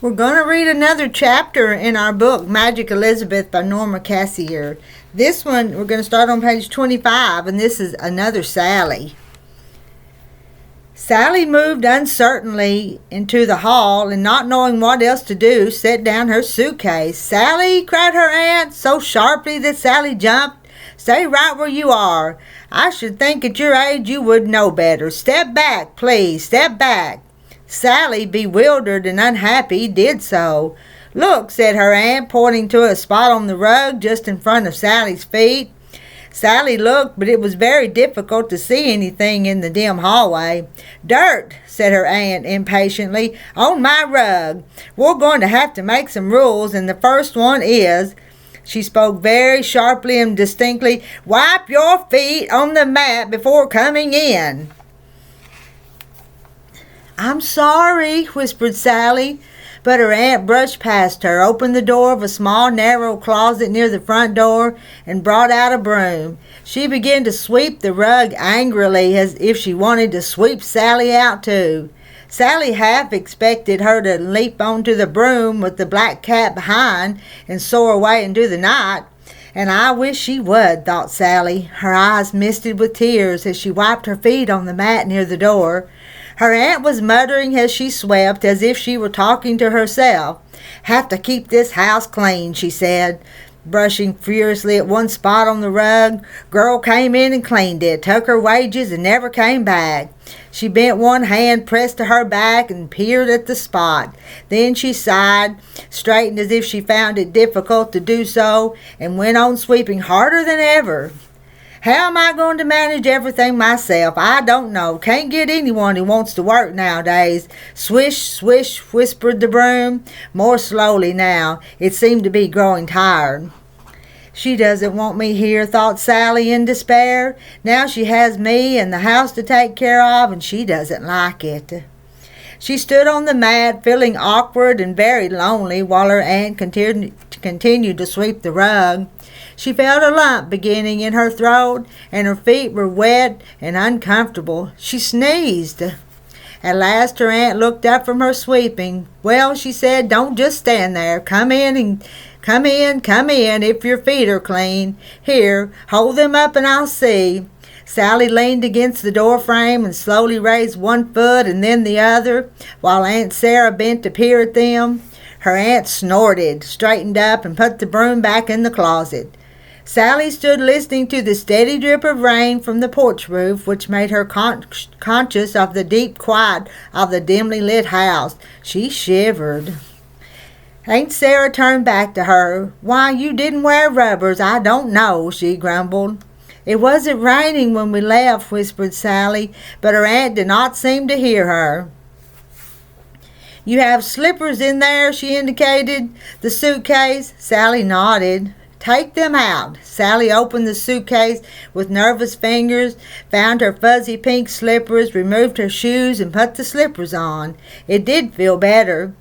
We're going to read another chapter in our book, Magic Elizabeth by Norma Kassirer. This one, we're going to start on page 25, and this is another Sally. Sally moved uncertainly into the hall and, not knowing what else to do, set down her suitcase. "Sally!" cried her aunt, so sharply that Sally jumped. "Stay right where you are. I should think at your age you would know better. Step back, please, step back." Sally, bewildered and unhappy, did so. "Look," said her aunt, pointing to a spot on the rug just in front of Sally's feet. Sally looked, but it was very difficult to see anything in the dim hallway. "Dirt," said her aunt impatiently, "on my rug. We're going to have to make some rules, and the first one is," she spoke very sharply and distinctly, "wipe your feet on the mat before coming in." "I'm sorry," whispered Sally, but her aunt brushed past her, opened the door of a small, narrow closet near the front door, and brought out a broom. She began to sweep the rug angrily, as if she wanted to sweep Sally out too. Sally half expected her to leap onto the broom with the black cat behind and soar away into the night. "And I wish she would," thought Sally. Her eyes misted with tears as she wiped her feet on the mat near the door. Her aunt was muttering as she swept, as if she were talking to herself. "Have to keep this house clean," she said, brushing furiously at one spot on the rug. "Girl came in and cleaned it, took her wages, and never came back." She bent one hand pressed to her back and peered at the spot. Then she sighed, straightened as if she found it difficult to do so, and went on sweeping harder than ever. "How am I going to manage everything myself? I don't know. Can't get anyone who wants to work nowadays." "Swish, swish," whispered the broom, more slowly now. It seemed to be growing tired. "She doesn't want me here," thought Sally in despair. "Now she has me and the house to take care of, and she doesn't like it." She stood on the mat, feeling awkward and very lonely, while her aunt continued to sweep the rug. She felt a lump beginning in her throat, and her feet were wet and uncomfortable. She sneezed. At last her aunt looked up from her sweeping. "Well," she said, "don't just stand there. Come in, if your feet are clean. Here, hold them up and I'll see." Sally leaned against the door frame and slowly raised one foot and then the other, while Aunt Sarah bent to peer at them. Her aunt snorted, straightened up, and put the broom back in the closet. Sally stood listening to the steady drip of rain from the porch roof, which made her conscious of the deep quiet of the dimly lit house. She shivered. Aunt Sarah turned back to her. "Why you didn't wear rubbers, I don't know," she grumbled. "It wasn't raining when we left," whispered Sally, but her aunt did not seem to hear her. "You have slippers in there," she indicated the suitcase. Sally nodded. "Take them out." Sally opened the suitcase with nervous fingers, found her fuzzy pink slippers, removed her shoes, and put the slippers on. It did feel better.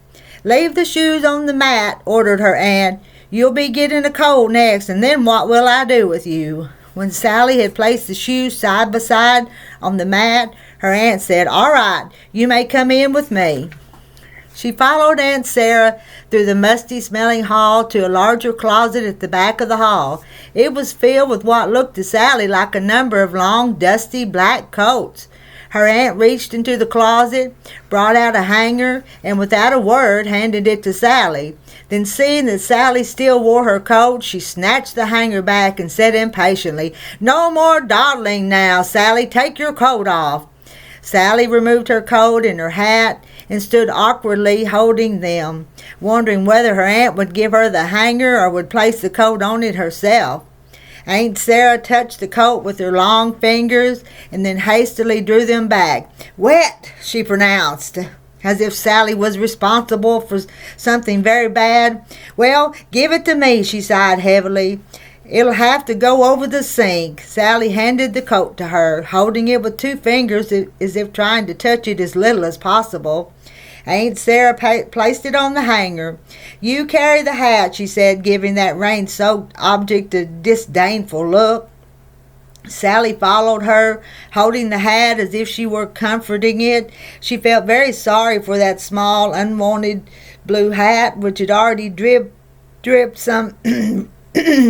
"Leave the shoes on the mat," ordered her aunt. "You'll be getting a cold next, and then what will I do with you?" When Sally had placed the shoes side by side on the mat, her aunt said, "All right, you may come in with me." She followed Aunt Sarah through the musty-smelling hall to a larger closet at the back of the hall. It was filled with what looked to Sally like a number of long, dusty black coats. Her aunt reached into the closet, brought out a hanger, and without a word handed it to Sally. Then, seeing that Sally still wore her coat, she snatched the hanger back and said impatiently, "No more dawdling now, Sally. Take your coat off." Sally removed her coat and her hat and stood awkwardly holding them, wondering whether her aunt would give her the hanger or would place the coat on it herself. Aunt Sarah touched the coat with her long fingers and then hastily drew them back. "Wet," she pronounced, as if Sally was responsible for something very bad. "Well, give it to me," she sighed heavily. "It'll have to go over the sink." Sally handed the coat to her, holding it with two fingers as if trying to touch it as little as possible. Aunt Sarah placed it on the hanger. "You carry the hat," she said, giving that rain-soaked object a disdainful look. Sally followed her, holding the hat as if she were comforting it. She felt very sorry for that small, unwanted blue hat, which had already dripped some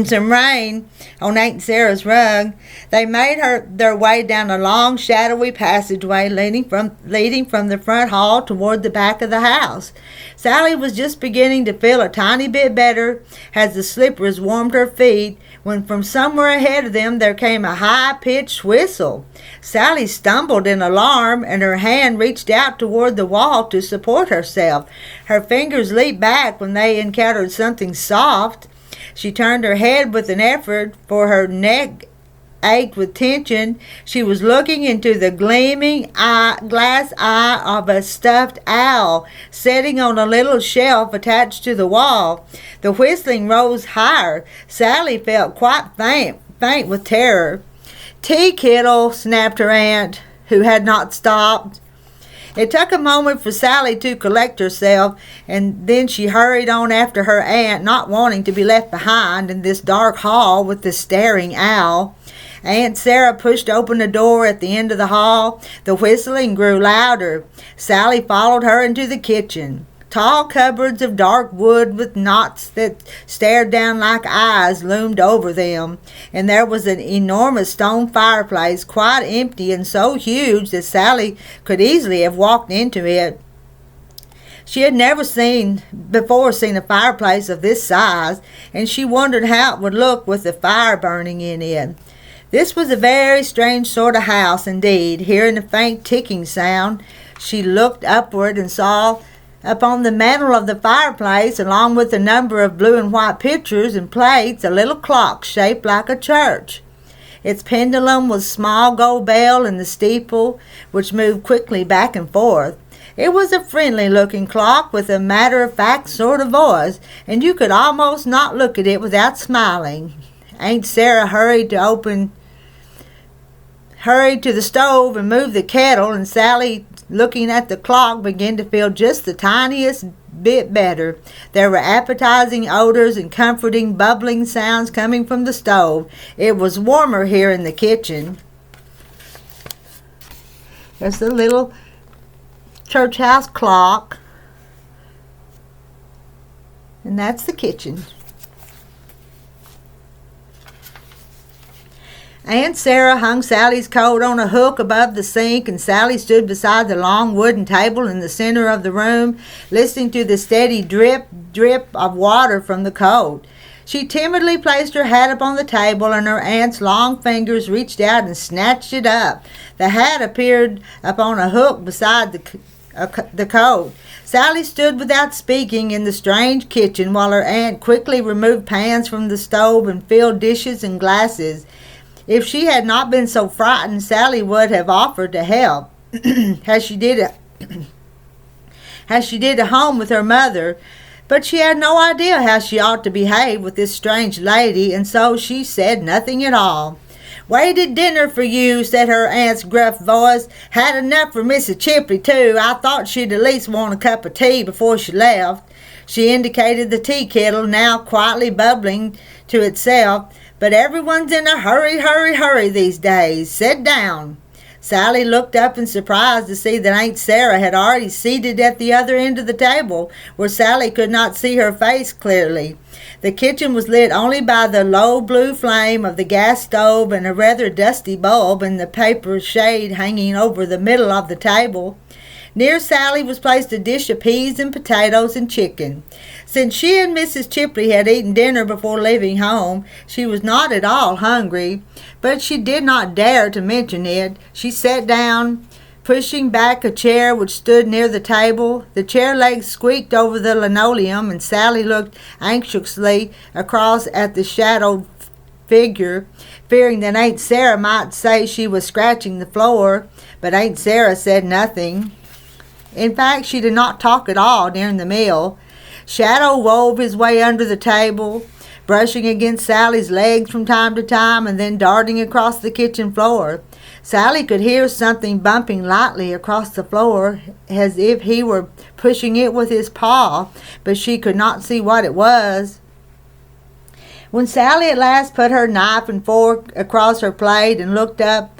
some rain on Aunt Sarah's rug. They made their way down a long, shadowy passageway leading from the front hall toward the back of the house. Sally was just beginning to feel a tiny bit better as the slippers warmed her feet when from somewhere ahead of them there came a high-pitched whistle. Sally stumbled in alarm, and her hand reached out toward the wall to support herself. Her fingers leaped back when they encountered something soft. She turned her head with an effort, for her neck ached with tension. She was looking into the gleaming glass eye of a stuffed owl sitting on a little shelf attached to the wall. The whistling rose higher. Sally felt quite faint with terror. "Tea kettle," snapped her aunt, who had not stopped. It took a moment for Sally to collect herself, and then she hurried on after her aunt, not wanting to be left behind in this dark hall with the staring owl. Aunt Sarah pushed open the door at the end of the hall. The whistling grew louder. Sally followed her into the kitchen. Tall cupboards of dark wood with knots that stared down like eyes loomed over them, and there was an enormous stone fireplace, quite empty and so huge that Sally could easily have walked into it. She had never before seen a fireplace of this size, and she wondered how it would look with the fire burning in it. This was a very strange sort of house indeed. Hearing a faint ticking sound, she looked upward and saw upon the mantel of the fireplace, along with a number of blue and white pictures and plates, a little clock shaped like a church. Its pendulum was a small gold bell in the steeple, which moved quickly back and forth. It was a friendly-looking clock with a matter-of-fact sort of voice, and you could almost not look at it without smiling. Aunt Sarah hurried to the stove and moved the kettle, and Sally, looking at the clock, began to feel just the tiniest bit better. There were appetizing odors and comforting, bubbling sounds coming from the stove. It was warmer here in the kitchen. There's the little church house clock, and that's the kitchen. Aunt Sarah hung Sally's coat on a hook above the sink, and Sally stood beside the long wooden table in the center of the room, listening to the steady drip, drip of water from the coat. She timidly placed her hat upon the table, and her aunt's long fingers reached out and snatched it up. The hat appeared upon a hook beside the coat. Sally stood without speaking in the strange kitchen while her aunt quickly removed pans from the stove and filled dishes and glasses. If she had not been so frightened, Sally would have offered to help, as she did at home with her mother, but she had no idea how she ought to behave with this strange lady, and so she said nothing at all. "Waited dinner for you," said her aunt's gruff voice. "Had enough for Mrs. Chipley, too. I thought she'd at least want a cup of tea before she left." She indicated the tea kettle, now quietly bubbling to itself. "But everyone's in a hurry these days. Sit down." Sally looked up in surprise to see that Aunt Sarah had already seated at the other end of the table, where Sally could not see her face clearly. The kitchen was lit only by the low blue flame of the gas stove and a rather dusty bulb in the paper shade hanging over the middle of the table. Near Sally was placed a dish of peas and potatoes and chicken. Since she and Mrs. Chipley had eaten dinner before leaving home, she was not at all hungry, but she did not dare to mention it. She sat down, pushing back a chair which stood near the table. The chair legs squeaked over the linoleum, and Sally looked anxiously across at the shadowed figure, fearing that Aunt Sarah might say she was scratching the floor, but Aunt Sarah said nothing. In fact, she did not talk at all during the meal. Shadow wove his way under the table, brushing against Sally's legs from time to time and then darting across the kitchen floor. Sally could hear something bumping lightly across the floor as if he were pushing it with his paw, but she could not see what it was. When Sally at last put her knife and fork across her plate and looked up,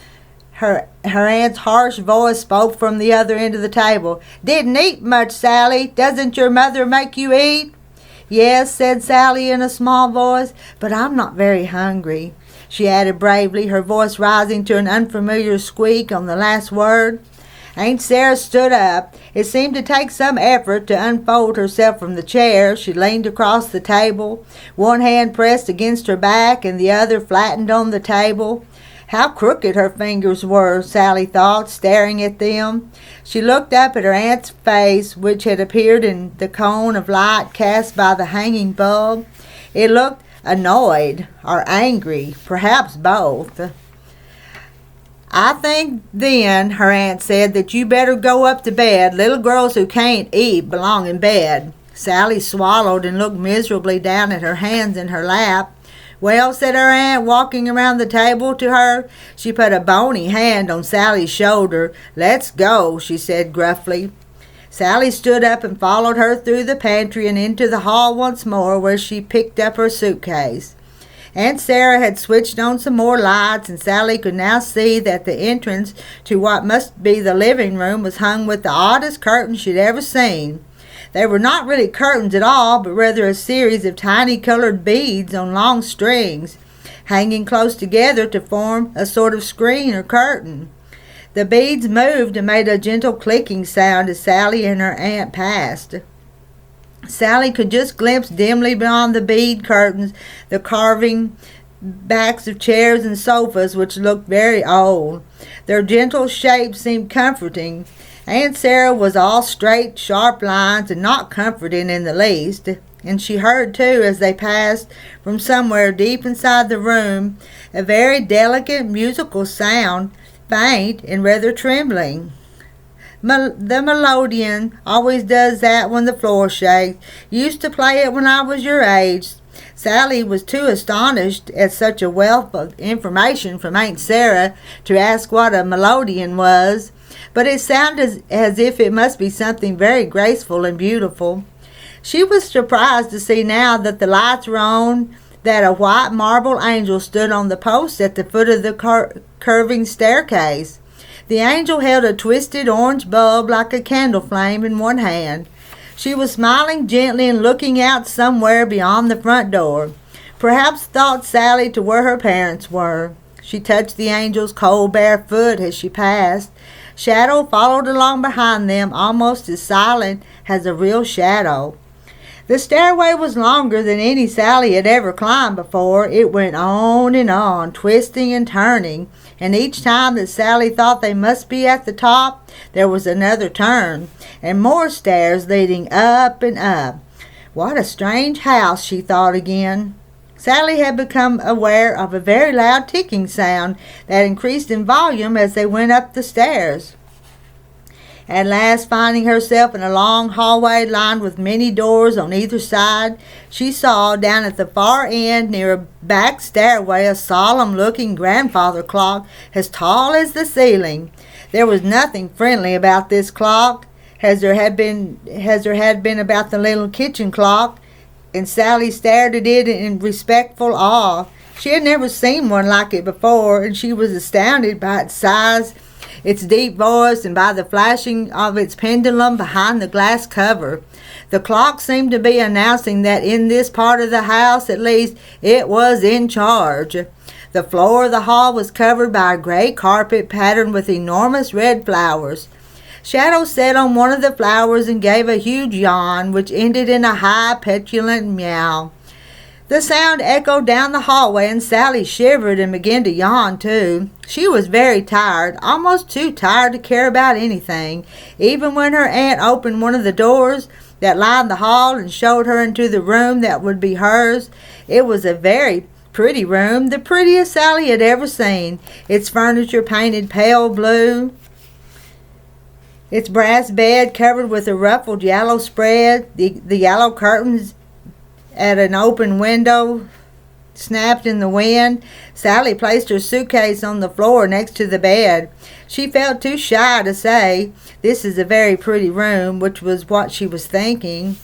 her aunt's harsh voice spoke from the other end of the table. "Didn't eat much, Sally. Doesn't your mother make you eat?" "Yes," said Sally in a small voice, "but I'm not very hungry," she added bravely, her voice rising to an unfamiliar squeak on the last word. Aunt Sarah stood up. It seemed to take some effort to unfold herself from the chair. She leaned across the table, one hand pressed against her back and the other flattened on the table. How crooked her fingers were, Sally thought, staring at them. She looked up at her aunt's face, which had appeared in the cone of light cast by the hanging bulb. It looked annoyed or angry, perhaps both. "I think then," her aunt said, "that you better go up to bed. Little girls who can't eat belong in bed." Sally swallowed and looked miserably down at her hands in her lap. "Well," said her aunt, walking around the table to her. She put a bony hand on Sally's shoulder. "Let's go," she said gruffly. Sally stood up and followed her through the pantry and into the hall once more, where she picked up her suitcase. Aunt Sarah had switched on some more lights, and Sally could now see that the entrance to what must be the living room was hung with the oddest curtains she'd ever seen. They were not really curtains at all, but rather a series of tiny colored beads on long strings, hanging close together to form a sort of screen or curtain. The beads moved and made a gentle clicking sound as Sally and her aunt passed. Sally could just glimpse dimly beyond the bead curtains the carving backs of chairs and sofas, which looked very old. Their gentle shapes seemed comforting. Aunt Sarah was all straight, sharp lines and not comforting in the least, and she heard, too, as they passed from somewhere deep inside the room, a very delicate musical sound, faint and rather trembling. The melodeon always does that when the floor shakes. Used to play it when I was your age." Sally was too astonished at such a wealth of information from Aunt Sarah to ask what a melodeon was, but it sounded as if it must be something very graceful and beautiful. She was surprised to see now that the lights were on that a white marble angel stood on the post at the foot of the curving staircase. The angel held a twisted orange bulb like a candle flame in one hand. She was smiling gently and looking out somewhere beyond the front door. Perhaps, thought Sally, to where her parents were. She touched the angel's cold bare foot as she passed. Shadow followed along behind them, almost as silent as a real shadow. The stairway was longer than any Sally had ever climbed before. It went on and on, twisting and turning, and each time that Sally thought they must be at the top, there was another turn, and more stairs leading up and up. What a strange house, she thought again. Sally had become aware of a very loud ticking sound that increased in volume as they went up the stairs. At last, finding herself in a long hallway lined with many doors on either side, she saw, down at the far end near a back stairway, a solemn-looking grandfather clock as tall as the ceiling. There was nothing friendly about this clock, as there had been about the little kitchen clock, and Sally stared at it in respectful awe. She had never seen one like it before, and she was astounded by its size, its deep voice, and by the flashing of its pendulum behind the glass cover. The clock seemed to be announcing that in this part of the house, at least, it was in charge. The floor of the hall was covered by a gray carpet patterned with enormous red flowers. Shadow sat on one of the flowers and gave a huge yawn, which ended in a high, petulant meow. The sound echoed down the hallway, and Sally shivered and began to yawn, too. She was very tired, almost too tired to care about anything. Even when her aunt opened one of the doors that lined the hall and showed her into the room that would be hers, it was a very pretty room, the prettiest Sally had ever seen. Its furniture painted pale blue, its brass bed covered with a ruffled yellow spread, the yellow curtains at an open window snapped in the wind. Sally placed her suitcase on the floor next to the bed. She felt too shy to say, "This is a very pretty room," which was what she was thinking.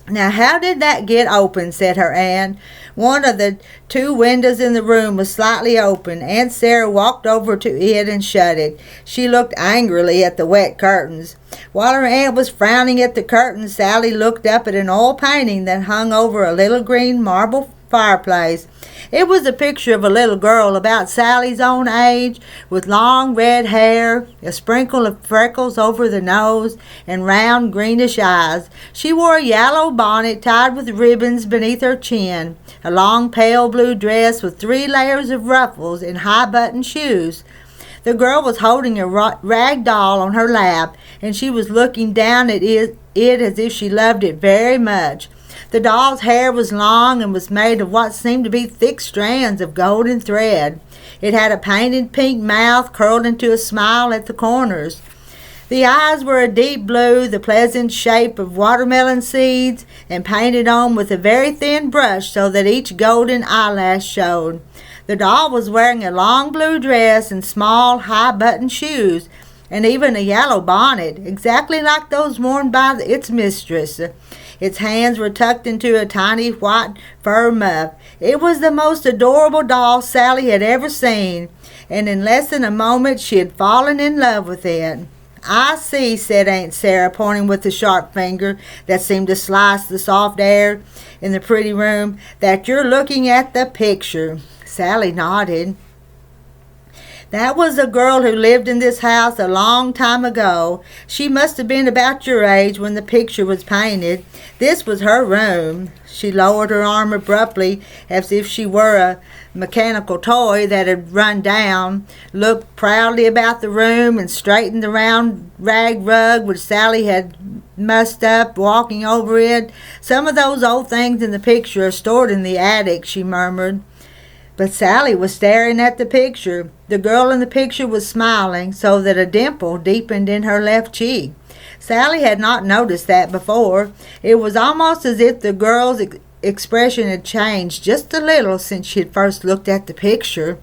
"Now, how did that get open?" said her aunt. One of the two windows in the room was slightly open. Aunt Sarah walked over to it and shut it. She looked angrily at the wet curtains. While her aunt was frowning at the curtains, Sally looked up at an oil painting that hung over a little green marble fireplace. It was a picture of a little girl about Sally's own age, with long red hair, a sprinkle of freckles over the nose, and round greenish eyes. She wore a yellow bonnet tied with ribbons beneath her chin, a long pale blue dress with 3 layers of ruffles, and high-buttoned shoes. The girl was holding a rag doll on her lap, and she was looking down at it as if she loved it very much. The doll's hair was long and was made of what seemed to be thick strands of golden thread. It had a painted pink mouth curled into a smile at the corners. The eyes were a deep blue, the pleasant shape of watermelon seeds, and painted on with a very thin brush so that each golden eyelash showed. The doll was wearing a long blue dress and small, high-buttoned shoes, and even a yellow bonnet, exactly like those worn by its mistress. Its hands were tucked into a tiny white fur muff. It was the most adorable doll Sally had ever seen, and in less than a moment she had fallen in love with it. "I see," said Aunt Sarah, pointing with a sharp finger that seemed to slice the soft air in the pretty room, "that you're looking at the picture." Sally nodded. "That was a girl who lived in this house a long time ago. She must have been about your age when the picture was painted. This was her room." She lowered her arm abruptly as if she were a mechanical toy that had run down, looked proudly about the room, and straightened the round rag rug which Sally had mussed up, walking over it. "Some of those old things in the picture are stored in the attic," she murmured. But Sally was staring at the picture. The girl in the picture was smiling, so that a dimple deepened in her left cheek. Sally had not noticed that before. It was almost as if the girl's expression had changed just a little since she had first looked at the picture.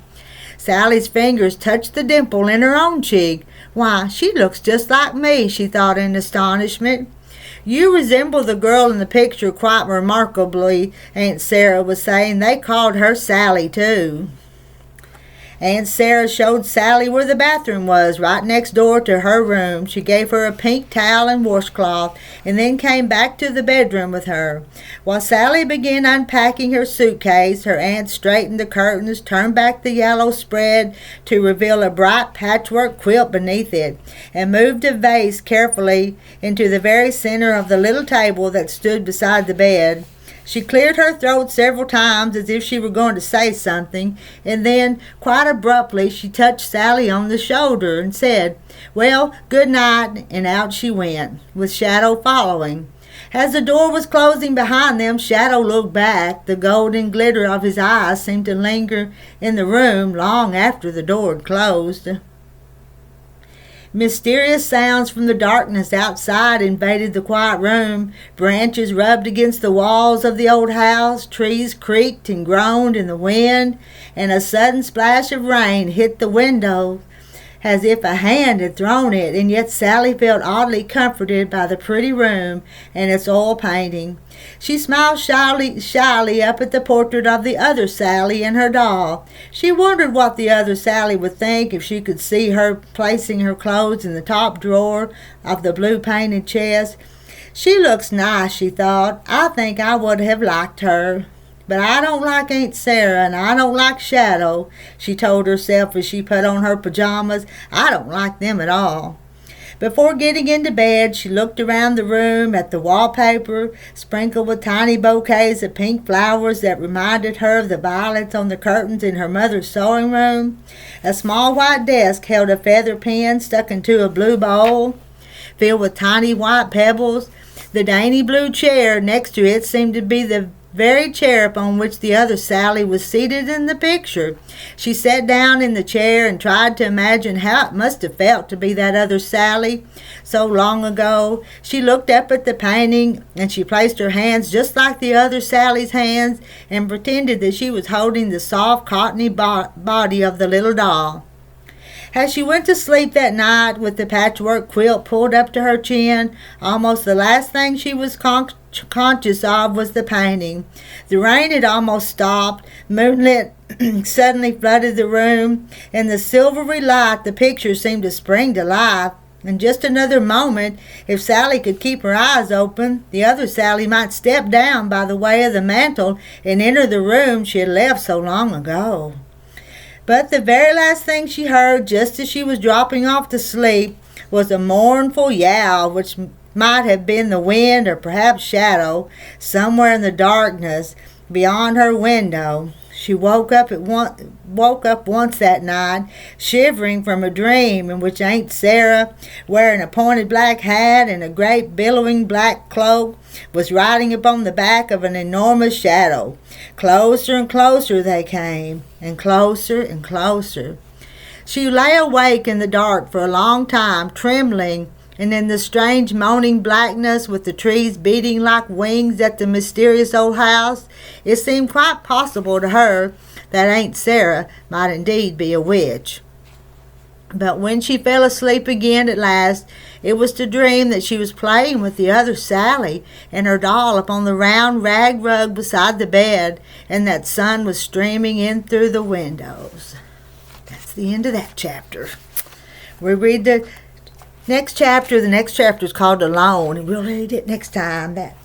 Sally's fingers touched the dimple in her own cheek. "Why, she looks just like me," she thought in astonishment. "You resemble the girl in the picture quite remarkably," Aunt Sarah was saying. "They called her Sally, too." Aunt Sarah showed Sally where the bathroom was, right next door to her room. She gave her a pink towel and washcloth, and then came back to the bedroom with her. While Sally began unpacking her suitcase, her aunt straightened the curtains, turned back the yellow spread to reveal a bright patchwork quilt beneath it, and moved a vase carefully into the very center of the little table that stood beside the bed. She cleared her throat several times as if she were going to say something, and then, quite abruptly, she touched Sally on the shoulder and said, "Well, good night," and out she went, with Shadow following. As the door was closing behind them, Shadow looked back. The golden glitter of his eyes seemed to linger in the room long after the door had closed. Mysterious sounds from the darkness outside invaded the quiet room. Branches rubbed against the walls of the old house, trees creaked and groaned in the wind, and a sudden splash of rain hit the window as if a hand had thrown it, and yet Sally felt oddly comforted by the pretty room and its oil painting. She smiled shyly up at the portrait of the other Sally and her doll. She wondered what the other Sally would think if she could see her placing her clothes in the top drawer of the blue painted chest. "She looks nice," she thought. "I think I would have liked her. But I don't like Aunt Sarah, and I don't like Shadow," she told herself as she put on her pajamas. "I don't like them at all." Before getting into bed, she looked around the room at the wallpaper, sprinkled with tiny bouquets of pink flowers that reminded her of the violets on the curtains in her mother's sewing room. A small white desk held a feather pen stuck into a blue bowl, filled with tiny white pebbles. The dainty blue chair next to it seemed to be the very chair upon which the other Sally was seated in the picture. She sat down in the chair and tried to imagine how it must have felt to be that other Sally so long ago. She looked up at the painting, and she placed her hands just like the other Sally's hands and pretended that she was holding the soft, cottony body of the little doll. As she went to sleep that night with the patchwork quilt pulled up to her chin, almost the last thing she was conscious of was the painting. The rain had almost stopped. Moonlit suddenly flooded the room. In the silvery light, the picture seemed to spring to life. In just another moment, if Sally could keep her eyes open, the other Sally might step down by the way of the mantel and enter the room she had left so long ago. But the very last thing she heard, just as she was dropping off to sleep, was a mournful yowl, which might have been the wind or perhaps shadow, somewhere in the darkness beyond her window. She woke up once that night, shivering from a dream in which Aunt Sarah, wearing a pointed black hat and a great billowing black cloak, was riding upon the back of an enormous shadow. Closer and closer they came, and closer and closer. She lay awake in the dark for a long time, trembling, and in the strange moaning blackness, with the trees beating like wings at the mysterious old house, it seemed quite possible to her that Aunt Sarah might indeed be a witch. But when she fell asleep again at last, it was to dream that she was playing with the other Sally and her doll upon the round rag rug beside the bed, and that sun was streaming in through the windows. That's the end of that chapter. We read the next chapter. The next chapter is called Alone, and we'll read it next time. That